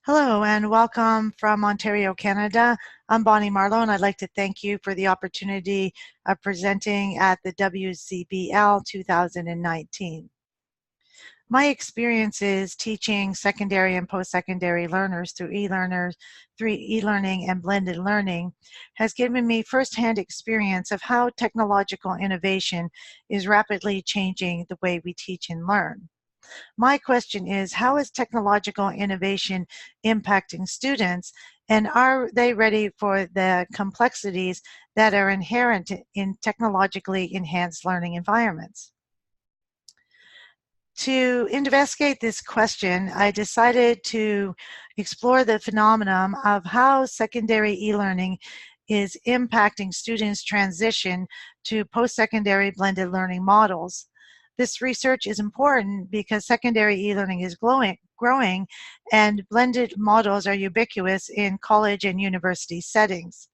Hello and welcome from Ontario, Canada. I'm BonnieMarlow and I'd like to thank you for the opportunity of presenting at the WCBL 2019. My experience is teaching secondary and post-secondary learners through e-learning and blended learning has given me firsthand experience of how technological innovation is rapidly changing the way we teach and learn. My question is, how is technological innovation impacting students, and are they ready for the complexities that are inherent in technologically enhanced learning environments? To investigate this question, I decided to explore the phenomenon of how secondary e-learning is impacting students' transition to post-secondary blended learning models. This research is important because secondary e-learning is growing and blended models are ubiquitous in college and university settings.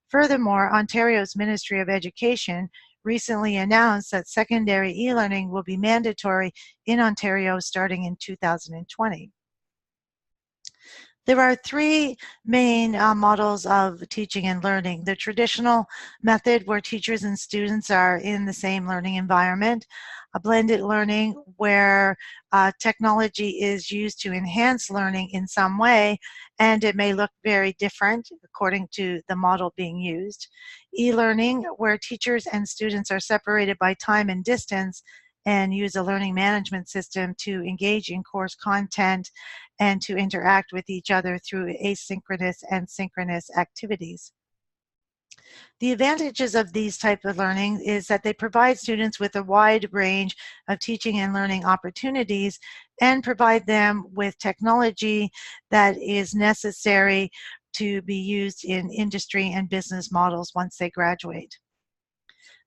Furthermore, Ontario's Ministry of Education recently announced that secondary e-learning will be mandatory in Ontario starting in 2020. There are three main models of teaching and learning. The traditional method where teachers and students are in the same learning environment, a blended learning where technology is used to enhance learning in some way, and it may look very different according to the model being used. E-learning, where teachers and students are separated by time and distance and use a learning management system to engage in course content and to interact with each other through asynchronous and synchronous activities. The advantages of these type of learning is that they provide students with a wide range of teaching and learning opportunities and provide them with technology that is necessary to be used in industry and business models once they graduate.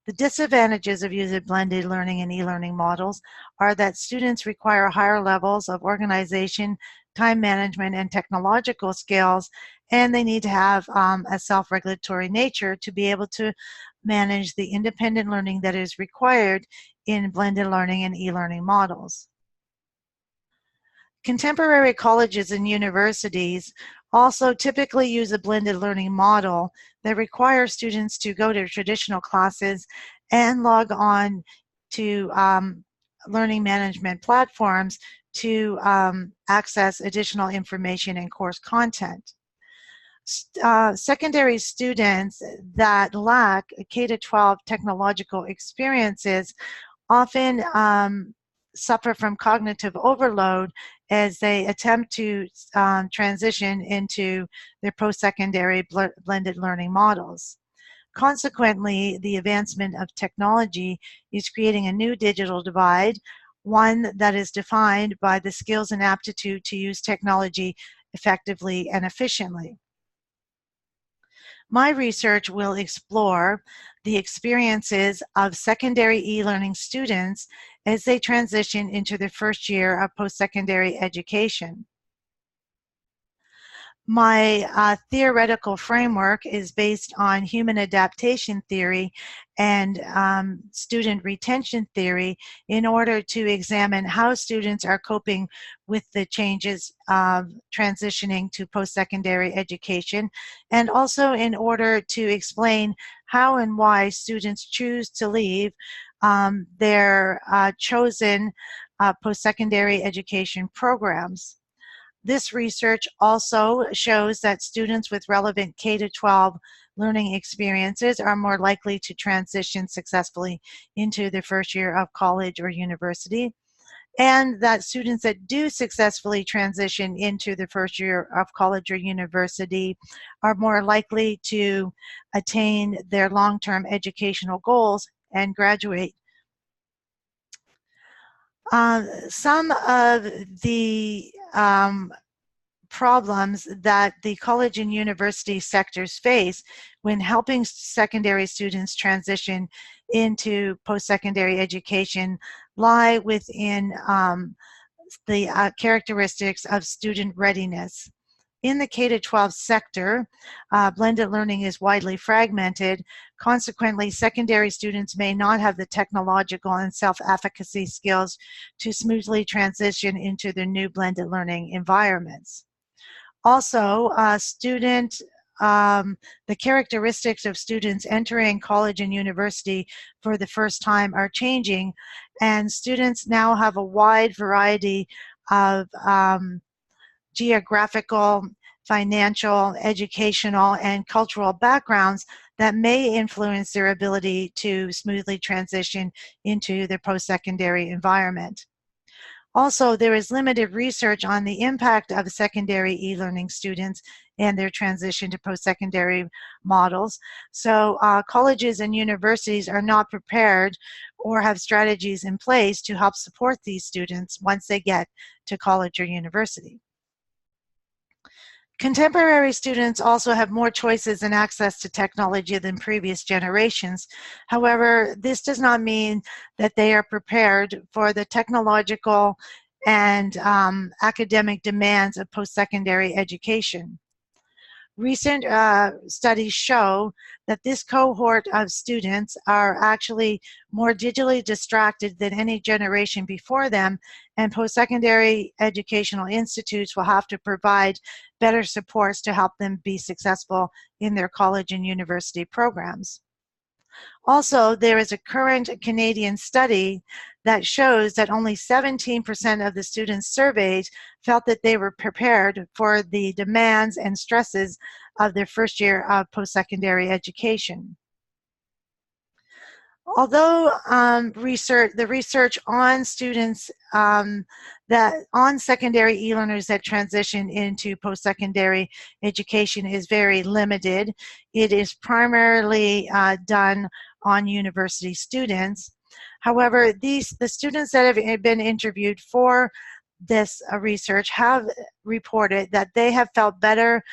The disadvantages of using blended learning and e-learning models are that students require higher levels of organization, time management, and technological skills, and they need to have a self-regulatory nature to be able to manage the independent learning that is required in blended learning and e-learning models. Contemporary colleges and universities also typically use a blended learning model that requires students to go to traditional classes and log on to learning management platforms to access additional information and course content. Secondary students that lack K-12 technological experiences often suffer from cognitive overload as they attempt to transition into their post-secondary blended learning models. Consequently, the advancement of technology is creating a new digital divide, one that is defined by the skills and aptitude to use technology effectively and efficiently. My research will explore the experiences of secondary e-learning students as they transition into their first year of post-secondary education. My theoretical framework is based on human adaptation theory and student retention theory in order to examine how students are coping with the changes of transitioning to post-secondary education, and also in order to explain how and why students choose to leave their chosen post-secondary education programs. This research also shows that students with relevant K-12 learning experiences are more likely to transition successfully into their first year of college or university, and that students that do successfully transition into the first year of college or university are more likely to attain their long-term educational goals and graduate. Some of the problems that the college and university sectors face when helping secondary students transition into post-secondary education lie within the characteristics of student readiness. In the K-12 sector, blended learning is widely fragmented. Consequently, secondary students may not have the technological and self-efficacy skills to smoothly transition into their new blended learning environments. Also, the characteristics of students entering college and university for the first time are changing, and students now have a wide variety of geographical, financial, educational, and cultural backgrounds that may influence their ability to smoothly transition into their post-secondary environment. Also, there is limited research on the impact of secondary e-learning students and their transition to post-secondary models. So colleges and universities are not prepared or have strategies in place to help support these students once they get to college or university. Contemporary students also have more choices and access to technology than previous generations. However, this does not mean that they are prepared for the technological and academic demands of post-secondary education. Recent studies show that this cohort of students are actually more digitally distracted than any generation before them, and post-secondary educational institutes will have to provide better supports to help them be successful in their college and university programs. Also, there is a current Canadian study that shows that only 17% of the students surveyed felt that they were prepared for the demands and stresses of their first year of post-secondary education. Although the research on students on secondary e-learners that transition into post-secondary education is very limited, it is primarily done on university students. However, the students that have been interviewed for this research have reported that they have felt better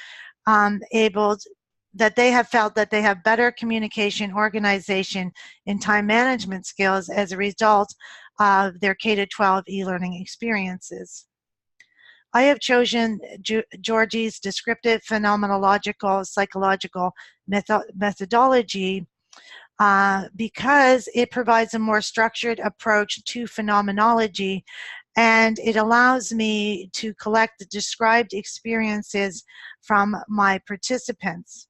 that they have better communication, organization, and time management skills as a result of their K-12 e-learning experiences. I have chosen Georgie's descriptive phenomenological psychological methodology because it provides a more structured approach to phenomenology, and it allows me to collect the described experiences from my participants.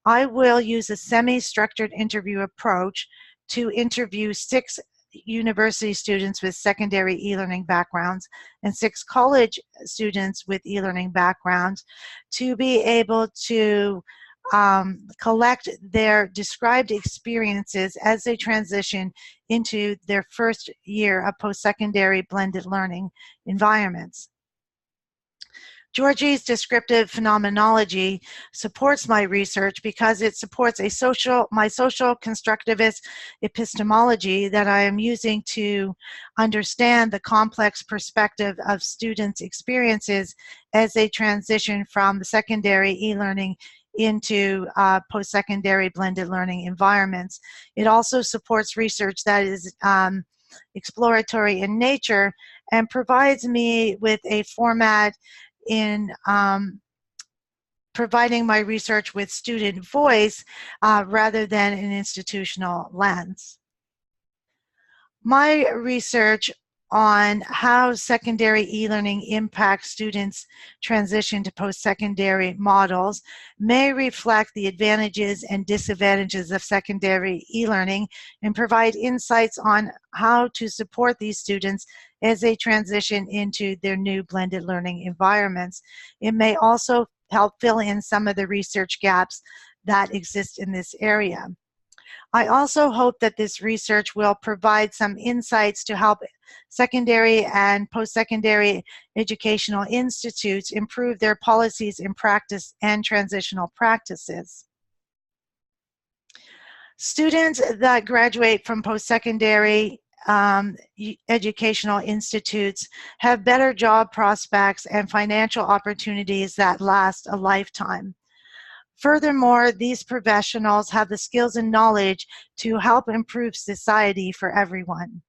I will use a semi-structured interview approach to interview 6 university students with secondary e-learning backgrounds and 6 college students with e-learning backgrounds to be able to collect their described experiences as they transition into their first year of post-secondary blended learning environments. Georgie's descriptive phenomenology supports my research because it supports my social constructivist epistemology that I am using to understand the complex perspective of students' experiences as they transition from the secondary e-learning into post-secondary blended learning environments. It also supports research that is exploratory in nature and provides me with a format in providing my research with student voice rather than an institutional lens. My research on how secondary e-learning impacts students' transition to post-secondary models may reflect the advantages and disadvantages of secondary e-learning and provide insights on how to support these students as they transition into their new blended learning environments. It may also help fill in some of the research gaps that exist in this area. I also hope that this research will provide some insights to help secondary and post-secondary educational institutes improve their policies in practice and transitional practices. Students that graduate from post-secondary educational institutes have better job prospects and financial opportunities that last a lifetime. Furthermore, these professionals have the skills and knowledge to help improve society for everyone.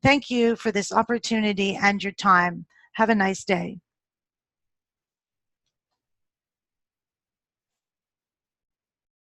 Thank you for this opportunity and your time. Have a nice day.